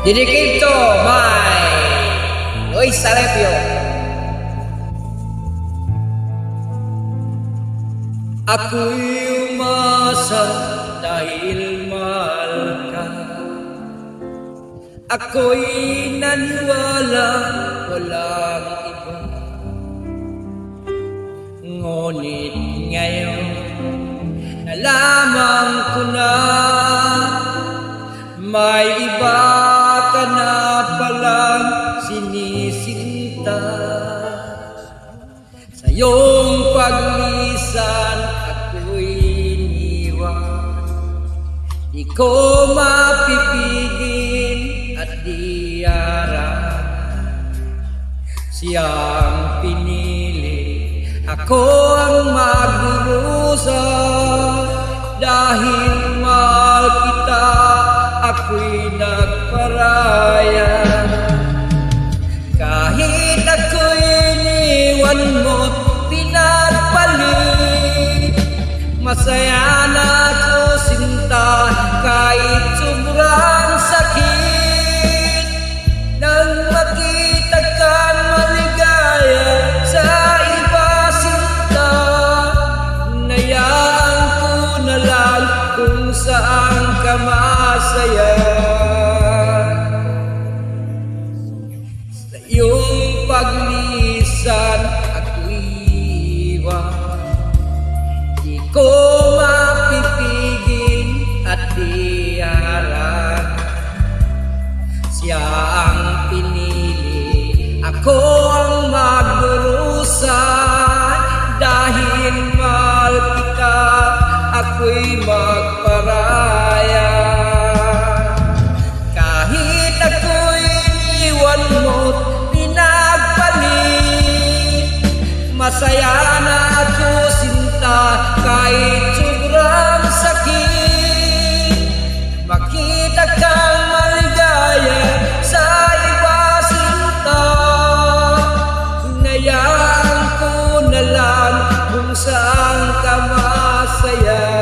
Dedicate to my Luis Salepio. Ako'y umasa dahil mahal ka. Ako'y naniwala walang iba. Ngunit ngayon nalaman ko na may iba ka na palang sinisinta. Sa iyong paglisan ako'y iniwan. Di ko mapipigil at di arangan. Siyang pinili, ako ang magdurusa. Dahil mahal kita, ako'y nagparaya. Kahit ako'y iniwan mo't pinagpalit, masaya na ako sinta kahit sobrang sakit. Nang makita kang maligaya sa iba sinta, nayaan ko na lang kung saan ka masaya. Sa iyong paglisan ako'y iwan. Di ko mapipigil at di arangan. Siya ang pinili, ako ang magdurusa. Dahil mahal kita, ako'y magparaya. Kahit ako'y iniwan mo't pinagpalit, masaya na ako sinta kahit sobrang sakit. Makita kang maligaya sa iba sinta, hinayaan ko na lang kung saan ka masaya.